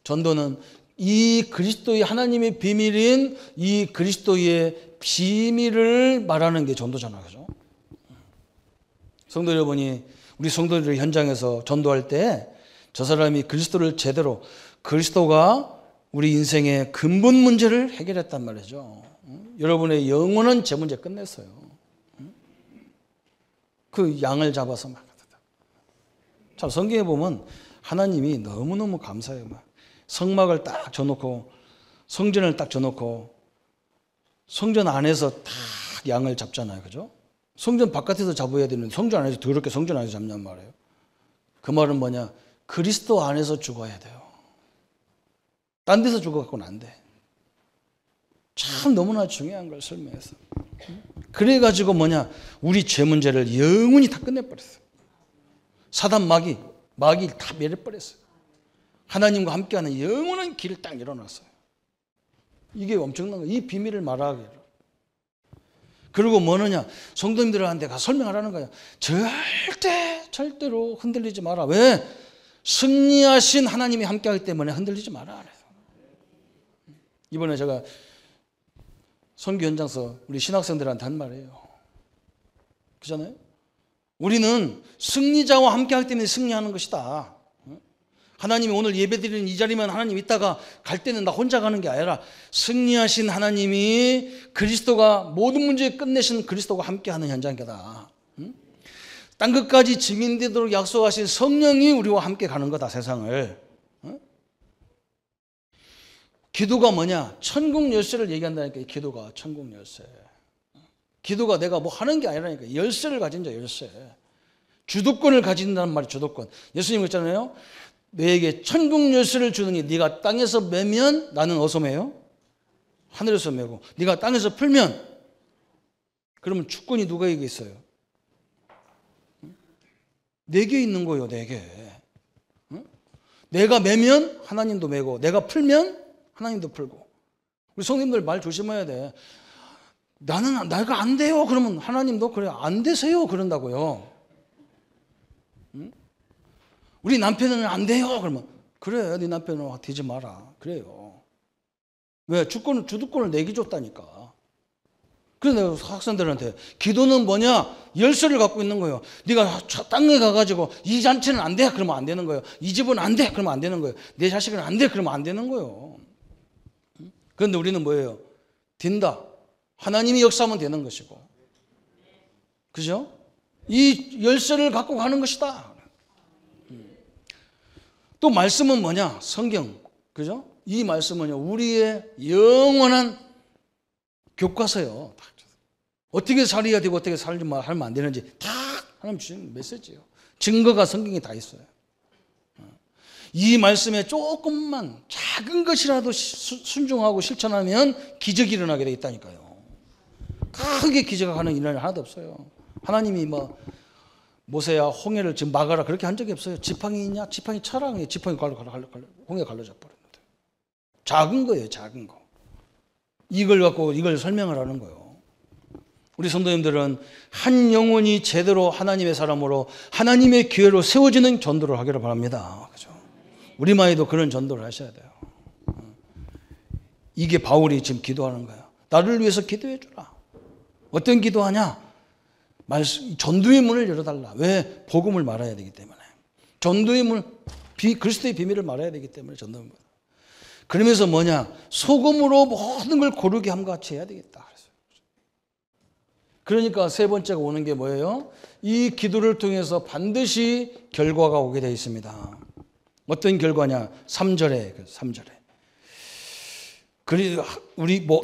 전도는 이 그리스도의 하나님의 비밀인 이 그리스도의 비밀을 말하는 게 전도잖아요. 그죠? 성도 여러분이 우리 성도들 현장에서 전도할 때 저 사람이 그리스도를 제대로, 그리스도가 우리 인생의 근본 문제를 해결했단 말이죠. 여러분의 영원한 제 문제 끝냈어요. 그 양을 잡아서 막. 참 성경에 보면 하나님이 너무너무 감사해요. 성막을 딱 져놓고 성전을 딱 져놓고 성전 안에서 딱 양을 잡잖아요. 그죠? 성전 바깥에서 잡아야 되는데 성전 안에서 더럽게 성전 안에서 잡냔 말이에요. 그 말은 뭐냐? 그리스도 안에서 죽어야 돼요. 딴 데서 죽어갖고는 안 돼. 참 너무나 중요한 걸 설명해서. 그래가지고 뭐냐? 우리 죄 문제를 영원히 다 끝내버렸어요. 사단 마귀 다 멸해버렸어요. 하나님과 함께하는 영원한 길을 딱 열어놨어요. 이게 엄청난 거예요. 이 비밀을 말하게. 그리고 뭐느냐? 성도님들한테 가서 설명하라는 거예요. 절대로 흔들리지 마라. 왜? 승리하신 하나님이 함께하기 때문에 흔들리지 마라. 이번에 제가 선교 현장에서 우리 신학생들한테 한 말이에요. 그렇잖아요? 우리는 승리자와 함께하기 때문에 승리하는 것이다. 하나님이 오늘 예배드리는 이 자리만 하나님 있다가 갈 때는 나 혼자 가는 게 아니라 승리하신 하나님이 그리스도가 모든 문제 끝내신 그리스도가 함께하는 현장이다. 땅끝까지 증인되도록 약속하신 성령이 우리와 함께 가는 거다, 세상을. 기도가 뭐냐? 천국 열쇠를 얘기한다니까. 이 기도가 천국 열쇠. 기도가 내가 뭐 하는 게 아니라니까. 열쇠를 가진 자, 열쇠. 주도권을 가진다는 말이 주도권. 예수님 그랬잖아요. 너에게 천국 열쇠를 주느니 네가 땅에서 매면 나는 어디서 매요? 하늘에서 매고. 네가 땅에서 풀면 그러면 주권이 누구에게 있어요? 내게 있는 거예요. 내게. 내가 매면 하나님도 매고 내가 풀면 하나님도 풀고. 우리 성님들 말 조심해야 돼. 내가 안 돼요. 그러면 하나님도 그래 안 되세요. 그런다고요. 우리 남편은 안 돼요. 그러면 그래 네 남편은 되지 마라. 그래요. 왜? 주도권을 내게 줬다니까. 그래서 내가 학생들한테 기도는 뭐냐? 열쇠를 갖고 있는 거예요. 네가 땅에 가가지고 이 잔치는 안 돼. 그러면 안 되는 거예요. 이 집은 안 돼. 그러면 안 되는 거예요. 내 자식은 안 돼. 그러면 안 되는 거예요. 그런데 우리는 뭐예요? 된다. 하나님이 역사하면 되는 것이고. 그죠? 이 열쇠를 갖고 가는 것이다. 또 말씀은 뭐냐? 성경. 그죠? 이 말씀은요, 우리의 영원한 교과서요. 어떻게 살아야 되고 어떻게 살면 안 되는지 다 하나님 주신 메시지예요. 증거가 성경에 다 있어요. 이 말씀에 조금만 작은 것이라도 순종하고 실천하면 기적이 일어나게 돼 있다니까요. 크게 기적하는 일은 하나도 없어요. 하나님이 뭐 모세야 홍해를 지금 막아라 그렇게 한 적이 없어요. 지팡이 있냐? 지팡이 쳐라. 지팡이 홍해 갈라져 버렸는데. 작은 거예요. 작은 거. 이걸 갖고 이걸 설명을 하는 거예요. 우리 성도님들은 한 영혼이 제대로 하나님의 사람으로 하나님의 교회로 세워지는 전도를 하기를 바랍니다. 그죠? 우리만이도 그런 전도를 하셔야 돼요. 이게 바울이 지금 기도하는 거예요. 나를 위해서 기도해 주라. 어떤 기도하냐? 전도의 문을 열어달라. 왜? 복음을 말해야 되기 때문에. 전도의 문, 그리스도의 비밀을 말해야 되기 때문에 전도의 문. 그러면서 뭐냐? 소금으로 모든 걸 고르게 함과 같이 해야 되겠다. 그러니까 세 번째가 오는 게 뭐예요? 이 기도를 통해서 반드시 결과가 오게 되어 있습니다. 어떤 결과냐? 3절에.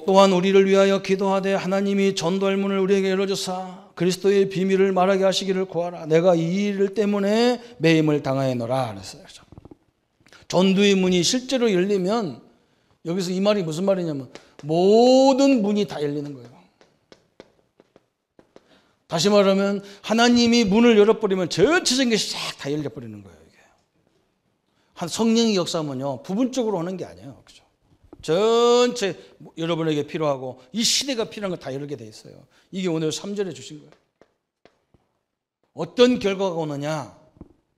또한 우리를 위하여 기도하되 하나님이 전도할 문을 우리에게 열어주사 그리스도의 비밀을 말하게 하시기를 구하라. 내가 이 일 때문에 매임을 당하였노라 그랬어요. 전도의 문이 실제로 열리면 여기서 이 말이 무슨 말이냐면 모든 문이 다 열리는 거예요. 다시 말하면 하나님이 문을 열어버리면 전체적인 것이 싹 다 열려버리는 거예요. 이게. 한 성령의 역사면요 부분적으로 하는 게 아니에요. 그죠? 전체 여러분에게 필요하고 이 시대가 필요한 거 다 열게 돼 있어요. 이게 오늘 3절에 주신 거예요. 어떤 결과가 오느냐?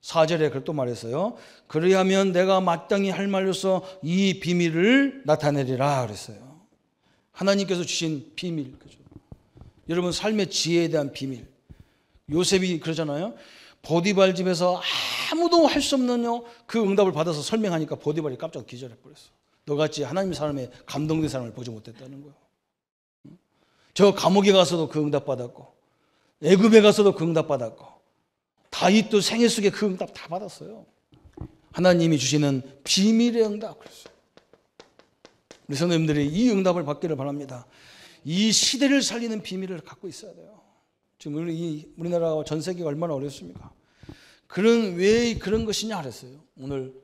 4절에 그걸 또 말했어요. 그리하면 내가 마땅히 할 말로서 이 비밀을 나타내리라 그랬어요. 하나님께서 주신 비밀. 그죠? 여러분 삶의 지혜에 대한 비밀. 요셉이 그러잖아요. 보디발 집에서 아무도 할 수 없는 그 응답을 받아서 설명하니까 보디발이 깜짝 기절해 버렸어. 너같이 하나님 사람의 감동된 사람을 보지 못했다는 거예요. 저 감옥에 가서도 그 응답 받았고 애굽에 가서도 그 응답 받았고 다윗도 생애 속에 그 응답 다 받았어요. 하나님이 주시는 비밀의 응답. 그랬어요. 우리 성도님들이 이 응답을 받기를 바랍니다. 이 시대를 살리는 비밀을 갖고 있어야 돼요. 지금 우리나라와 전 세계가 얼마나 어렵습니까? 왜 그런 것이냐 그랬어요. 오늘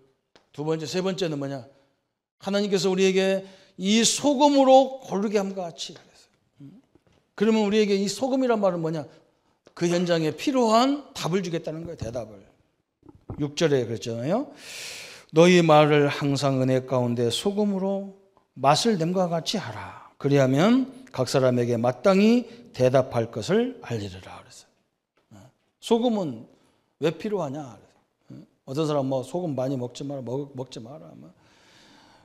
두 번째, 세 번째는 뭐냐? 하나님께서 우리에게 이 소금으로 고르게 함과 같이 그랬어요. 그러면 우리에게 이 소금이란 말은 뭐냐? 그 현장에 필요한 답을 주겠다는 거예요. 대답을. 6절에 그랬잖아요. 너희 말을 항상 은혜 가운데 소금으로 맛을 냄과 같이 하라. 그리하면 각 사람에게 마땅히 대답할 것을 알리리라 그랬어요. 소금은 왜 필요하냐? 어떤 사람 소금 많이 먹지 마라, 먹지 마라.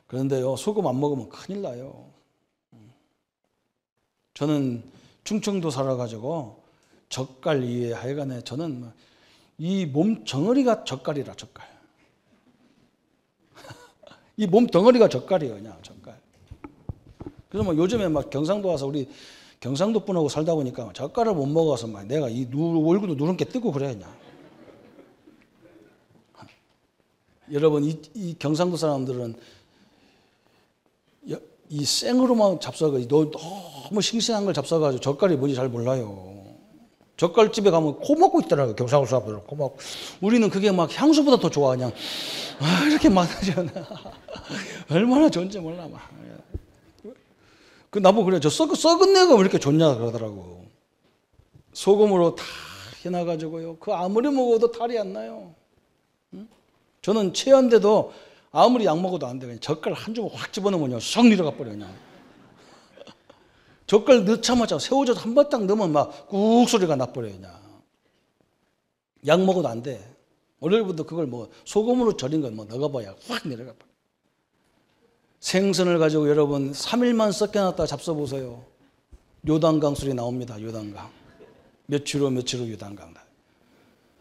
그런데요, 소금 안 먹으면 큰일 나요. 저는 충청도 살아가지고 젓갈 이외에 하여간에 저는 이 몸 덩어리가 젓갈이라 젓갈. 이 몸 덩어리가 젓갈이에요, 그냥 젓갈. 그래서 요즘에 경상도 와서 우리 경상도 분하고 살다 보니까 젓갈을 못 먹어서 내가 이 얼굴도 누런게 뜨고 그래 그냥. 여러분 이 경상도 사람들은 이 생으로만 잡숴가지고 너무 싱싱한 걸 잡숴가지고 젓갈이 뭔지 잘 몰라요. 젓갈집에 가면 코 먹고 있더라고요. 경상도 사람들은 코 먹고. 우리는 그게 향수보다 더 좋아 그냥. 이렇게 많아지잖아. 얼마나 좋은지 몰라 나보고 그래. 저 썩은 내가 왜 이렇게 좋냐 그러더라고. 소금으로 다 해놔가지고요. 그 아무리 먹어도 탈이 안 나요. 저는 체한데도 아무리 약 먹어도 안 돼. 그냥 젓갈 한 주먹 확 집어넣으면요. 썩 내려가 버려 그냥. 젓갈 넣자마자 새우젓 한 번 딱 넣으면 꾹 소리가 나버려요 그냥. 약 먹어도 안 돼. 월요일부터 그걸 소금으로 절인 걸 넣어봐야 확 내려가 버려. 생선을 가지고 여러분 3일만 섞여놨다가 잡숴보세요. 요단강 소리 나옵니다. 요단강. 며칠 후 요단강.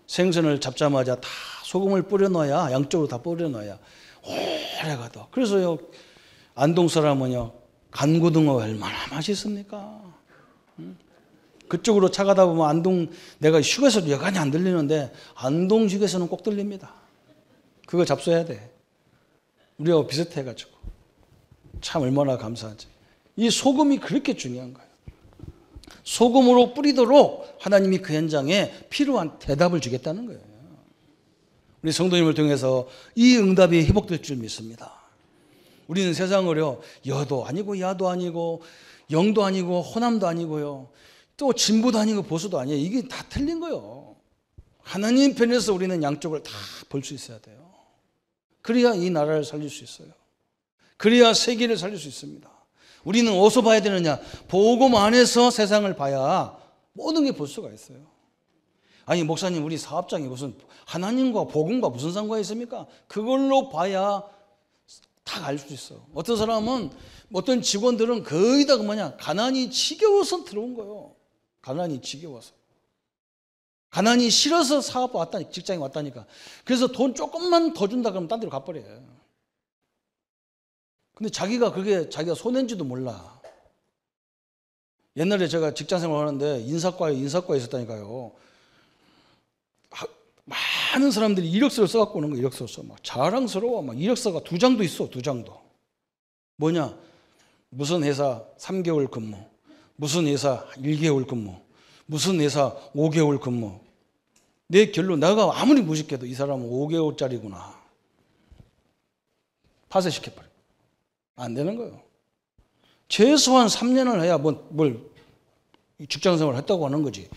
생선을 잡자마자 다 소금을 뿌려넣어야 양쪽으로 다 뿌려넣어야 오래가도. 그래서요 안동 사람은요 간고등어 얼마나 맛있습니까? 그쪽으로 차 가다 보면 안동 내가 휴게소도 여간이 안 들리는데 안동 휴게소는 꼭 들립니다. 그거 잡숴야 돼. 우리하고 비슷해가지고. 참 얼마나 감사하지. 이 소금이 그렇게 중요한 거예요. 소금으로 뿌리도록 하나님이 그 현장에 필요한 대답을 주겠다는 거예요. 우리 성도님을 통해서 이 응답이 회복될 줄 믿습니다. 우리는 세상을요, 여도 아니고 야도 아니고 영도 아니고 호남도 아니고요, 또 진보도 아니고 보수도 아니에요. 이게 다 틀린 거예요. 하나님 편에서 우리는 양쪽을 다 볼 수 있어야 돼요. 그래야 이 나라를 살릴 수 있어요. 그래야 세계를 살릴 수 있습니다. 우리는 어디서 봐야 되느냐? 복음 안에서 세상을 봐야 모든 게 볼 수가 있어요. 아니 목사님, 우리 사업장이 무슨 하나님과 복음과 무슨 상관이 있습니까? 그걸로 봐야 다 알 수 있어. 어떤 사람은, 어떤 직원들은 거의 다 가난이 지겨워서 들어온 거예요. 가난이 지겨워서. 가난이 싫어서 사업 왔다니까, 직장에 왔다니까. 그래서 돈 조금만 더 준다 그러면 딴 데로 가버려요. 근데 자기가 손해인지도 몰라. 옛날에 제가 직장 생활하는데 인사과에 있었다니까요. 많은 사람들이 이력서를 써갖고 오는 거예요. 이력서 써. 막 자랑스러워. 막 이력서가 2장도 있어. 2장도. 뭐냐? 무슨 회사 3개월 근무, 무슨 회사 1개월 근무, 무슨 회사 5개월 근무. 내 결론, 내가 아무리 무식해도 이 사람은 5개월짜리구나. 파쇄시켜버려. 안 되는 거예요. 최소한 3년을 해야 뭘 직장생활을 했다고 하는 거지.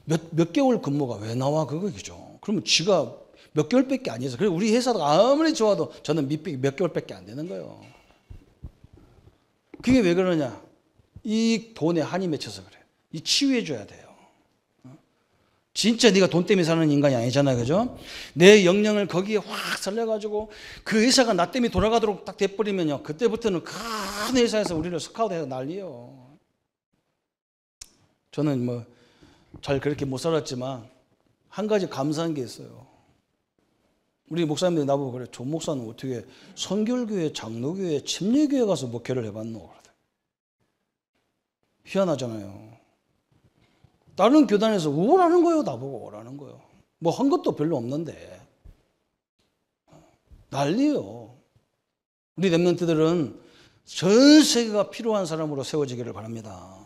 몇 개월 근무가 왜 나와 그거죠. 그러면 지가 몇 개월밖에 안 해서. 그리고 우리 회사가 아무리 좋아도 저는 몇 개월밖에 안 되는 거예요. 그게 왜 그러냐? 이 돈에 한이 맺혀서 그래. 이 치유해 줘야 돼요. 진짜 네가 돈 때문에 사는 인간이 아니잖아요, 그죠? 내 역량을 거기에 확 살려가지고 그 회사가 나 때문에 돌아가도록 딱 돼버리면요, 그때부터는 큰 회사에서 우리를 스카우트해서 난리요. 저는 잘 그렇게 못 살았지만 한 가지 감사한 게 있어요. 우리 목사님들이 나보고 그래, 조 목사는 어떻게 선결교회, 장로교회, 침례교회 가서 목회를 해봤노? 그러더라고요. 희한하잖아요. 다른 교단에서 오라는 거예요. 나보고 오라는 거예요. 뭐 한 것도 별로 없는데 난리요. 우리 렘넌트들은 전 세계가 필요한 사람으로 세워지기를 바랍니다.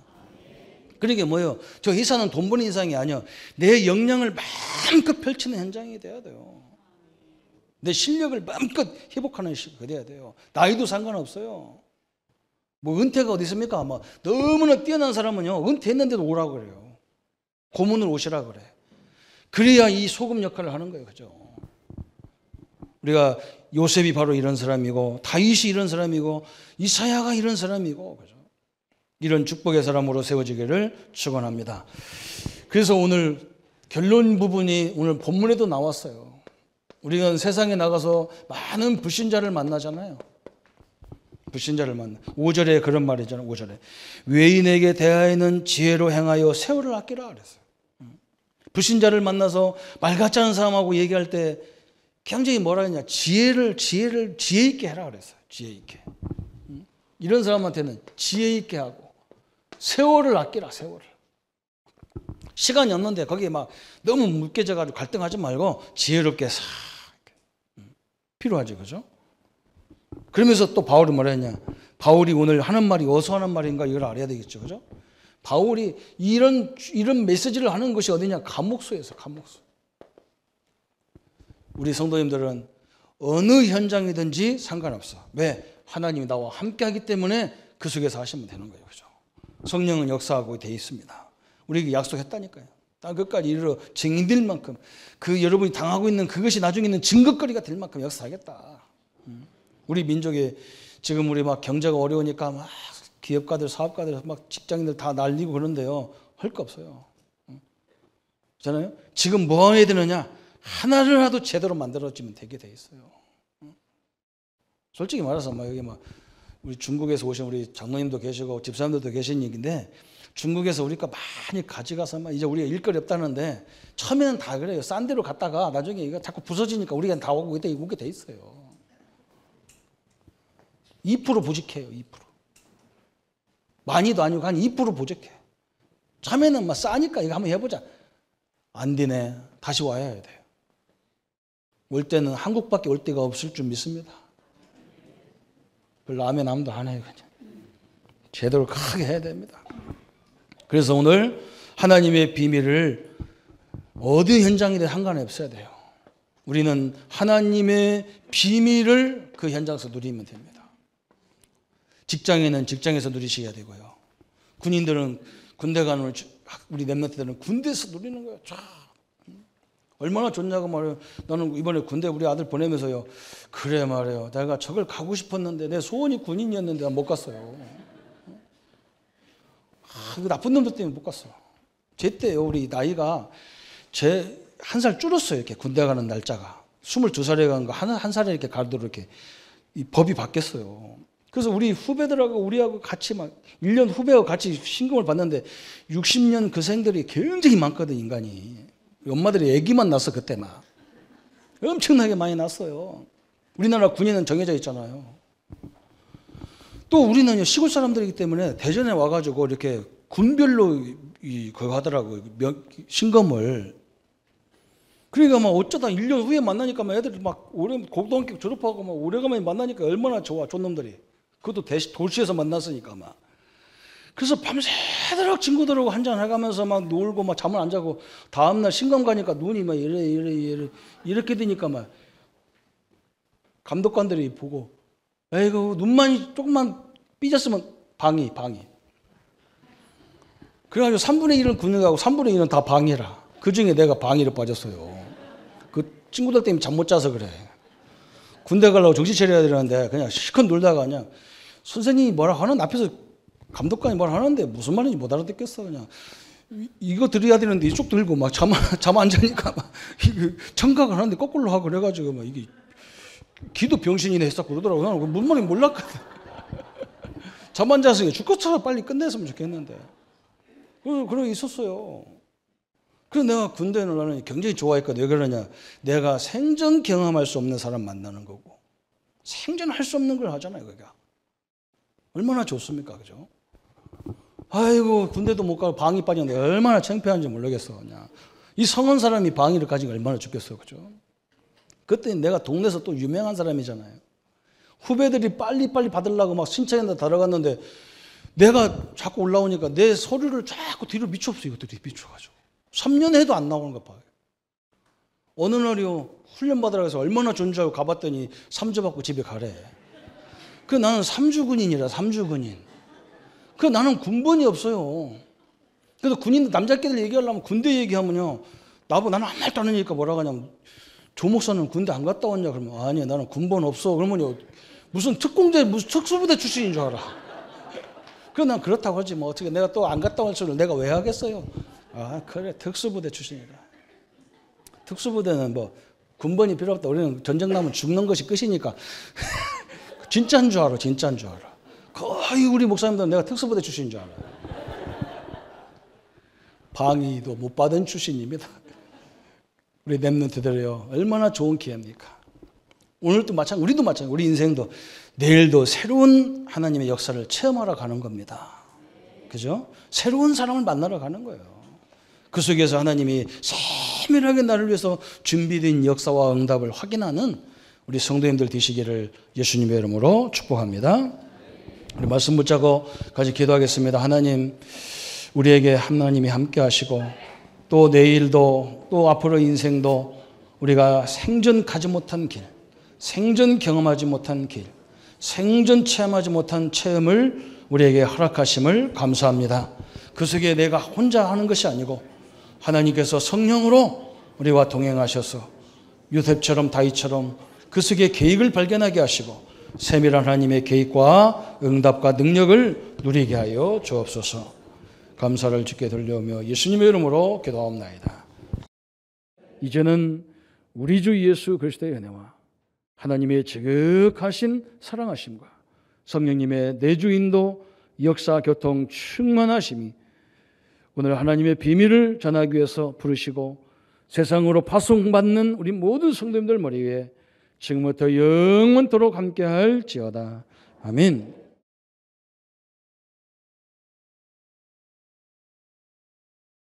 그러게 뭐예요? 저 회사는 돈 버는 인상이 아니야. 내 역량을 마음껏 펼치는 현장이 돼야 돼요. 내 실력을 마음껏 회복하는 시기가 돼야 돼요. 나이도 상관없어요. 뭐 은퇴가 어디 있습니까? 뭐 너무나 뛰어난 사람은요, 은퇴했는데도 오라고 그래요. 고문을 오시라 그래. 그래야 이 소금 역할을 하는 거예요. 그죠? 우리가 요셉이 바로 이런 사람이고, 다윗이 이런 사람이고, 이사야가 이런 사람이고, 그죠? 이런 축복의 사람으로 세워지기를 축원합니다. 그래서 오늘 결론 부분이 오늘 본문에도 나왔어요. 우리가 세상에 나가서 많은 불신자를 만나잖아요. 불신자를 만나. 5절에 그런 말이잖아요. 5절에 외인에게 대하여는 지혜로 행하여 세월을 아끼라 그랬어요. 불신자를 만나서 말 같지 않은 사람하고 얘기할 때 굉장히 뭐라 했냐, 지혜 있게 해라 그랬어요. 지혜 있게. 이런 사람한테는 지혜 있게 하고 세월을 아끼라. 세월을. 시간이 없는데 거기에 막 너무 묻게져가지고 갈등하지 말고 지혜롭게 싹. 필요하지, 그죠? 그러면서 또 바울이 뭐라 했냐? 바울이 오늘 하는 말이 어디서 하는 말인가 이걸 알아야 되겠죠, 그죠? 바울이 이런 메시지를 하는 것이 어디냐? 감옥소에서, 감옥소. 우리 성도님들은 어느 현장이든지 상관없어. 왜? 하나님이 나와 함께하기 때문에 그 속에서 하시면 되는 거예요, 그죠? 성령은 역사하고 돼 있습니다. 우리에게 약속했다니까요. 땅 끝까지 이르러 증인될 만큼, 그 여러분이 당하고 있는 그것이 나중에는 증거거리가 될 만큼 역사하겠다. 우리 민족에 지금 우리 막 경제가 어려우니까 막 기업가들, 사업가들, 막 직장인들 다 날리고 그러는데요, 할 거 없어요. 그렇잖아요? 지금 뭐 해야 되느냐? 하나라도 제대로 만들어지면 되게 돼 있어요. 솔직히 말해서 막 여기 막 우리 중국에서 오신 우리 장로님도 계시고 집사님들도 계신 얘기인데, 중국에서 우리가 많이 가져가서 막 이제 우리가 일거리 없다는데, 처음에는 다 그래요. 싼 데로 갔다가 나중에 이거 자꾸 부서지니까 우리가 다 오게 돼 있어요. 2% 부족해요. 2%. 많이도 아니고 한 2% 부족해. 처음에는 막 싸니까 이거 한번 해보자. 안 되네. 다시 와야 돼요. 올 때는 한국밖에 올 데가 없을 줄 믿습니다. 별로 아멘 아무도 안 해요. 그냥. 제대로 크게 해야 됩니다. 그래서 오늘 하나님의 비밀을 어디 현장이든 상관없어야 돼요. 우리는 하나님의 비밀을 그 현장에서 누리면 됩니다. 직장에는 직장에서 누리셔야 되고요. 군인들은 군대 가는 우리 랩런트들은 군대에서 누리는 거예요. 쫙. 얼마나 좋냐고 말해요. 나는 이번에 군대 우리 아들 보내면서요. 그래 말해요. 내가 저걸 가고 싶었는데 내 소원이 군인이었는데 못 갔어요. 그 나쁜 놈들 때문에 못 갔어요. 제 때요. 우리 나이가 제 한 살 줄었어요. 이렇게 군대 가는 날짜가. 22살에 간 거 한 살에 이렇게 가도록 이렇게 이 법이 바뀌었어요. 그래서 우리 후배들하고 우리하고 같이 막 1년 후배하고 같이 신금을 받는데 60년 그 생들이 굉장히 많거든, 인간이. 엄마들이 아기만 낳았어, 그때 막. 엄청나게 많이 낳았어요. 우리나라 군인은 정해져 있잖아요. 또 우리는 시골 사람들이기 때문에 대전에 와가지고 이렇게 군별로 그거 하더라고요. 신검을. 그러니까 막 어쩌다 1년 후에 만나니까 막 애들이 막 고등학교 졸업하고 막 오래간만에 만나니까 얼마나 좋아, 촌놈들이. 그것도 도시에서 만났으니까 막. 그래서 밤새도록 친구들하고 한잔 해가면서 막 놀고 막 잠을 안 자고 다음날 신검 가니까 눈이 막 이렇게 되니까 막 감독관들이 보고 에이구 눈만 조금만 삐졌으면 방이. 그래가지고 3분의 1은 군인하고 3분의 1은 다 방이라. 그 중에 내가 방위로 빠졌어요. 그 친구들 때문에 잠 못 자서 그래. 군대 가려고 정신 차려야 되는데 그냥 실컷 놀다가 그냥 선생님이 뭐라 하는 앞에서 감독관이 뭐라 하는데 무슨 말인지 못 알아듣겠어. 그냥 이거 들어야 되는데 이쪽 들고 막 잠 안 자니까 막 청각을 하는데 거꾸로 하고 그래가지고 막 이게 기도 병신이네 했어 그러더라고. 나는 무슨 말인지 몰랐거든. 잠 안 자서 죽고처럼 빨리 끝냈으면 좋겠는데. 그러고 있었어요. 그래서 내가 군대를 나는 굉장히 좋아했거든. 왜 그러냐. 내가 생전 경험할 수 없는 사람 만나는 거고 생전 할 수 없는 걸 하잖아요. 그가 얼마나 좋습니까? 그죠? 아이고 군대도 못 가고 방이 빠졌는데 얼마나 창피한지 모르겠어. 그냥. 이 성한 사람이 방위를 가지고 얼마나 죽겠어. 그죠? 그때 내가 동네에서 또 유명한 사람이잖아요. 후배들이 빨리 받으려고 막 신청했는데 들어갔는데 내가 자꾸 올라오니까 내 서류를 자꾸 뒤로 미쳐없어. 이것들이 미쳐가지고 3년 해도 안 나오는 거 봐요. 어느 날이요 훈련 받으러 가서 얼마나 존재하고 가봤더니 3주 받고 집에 가래. 그 나는 3주 군인이라 3주 군인. 그 나는 군번이 없어요. 그래서 군인 남자끼리 얘기하려면 군대 얘기하면요 나는 아무 말도 안 하니까 뭐라고 하냐면 조 목사는 군대 안 갔다 왔냐 그러면 아니 나는 군번 없어. 그러면요 무슨 특공대 무슨 특수부대 출신인 줄 알아. 그래 난 그렇다고 하지 뭐 어떻게 내가 또 안 갔다 올 줄을 내가 왜 하겠어요. 아 그래 특수부대 출신이라. 특수부대는 뭐 군번이 필요 없다. 우리는 전쟁 나면 죽는 것이 끝이니까. 진짜인 줄 알아. 거의 우리 목사님들은 내가 특수부대 출신인 줄 알아요. 방위도 못 받은 출신입니다. 우리 랩런트들이요 얼마나 좋은 기회입니까? 오늘도 마찬가지, 우리도 마찬가지, 우리 인생도 내일도 새로운 하나님의 역사를 체험하러 가는 겁니다. 그죠? 새로운 사람을 만나러 가는 거예요. 그 속에서 하나님이 세밀하게 나를 위해서 준비된 역사와 응답을 확인하는 우리 성도님들 되시기를 예수님의 이름으로 축복합니다. 우리 말씀 붙잡고 같이 기도하겠습니다. 하나님, 우리에게 하나님이 함께 하시고 또 내일도 또 앞으로 인생도 우리가 생전 가지 못한 길, 생전 경험하지 못한 길, 생전 체험하지 못한 체험을 우리에게 허락하심을 감사합니다. 그 속에 내가 혼자 하는 것이 아니고 하나님께서 성령으로 우리와 동행하셔서 요셉처럼 다윗처럼 그 속에 계획을 발견하게 하시고 세밀한 하나님의 계획과 응답과 능력을 누리게 하여 주옵소서. 감사를 주께 돌려오며 예수님의 이름으로 기도하옵나이다. 이제는 우리 주 예수 그리스도의 은혜와 하나님의 지극하신 사랑하심과 성령님의 내주인도 역사 교통 충만하심이 오늘 하나님의 비밀을 전하기 위해서 부르시고 세상으로 파송받는 우리 모든 성도님들 머리 위에 지금부터 영원토록 함께할지어다. 아멘.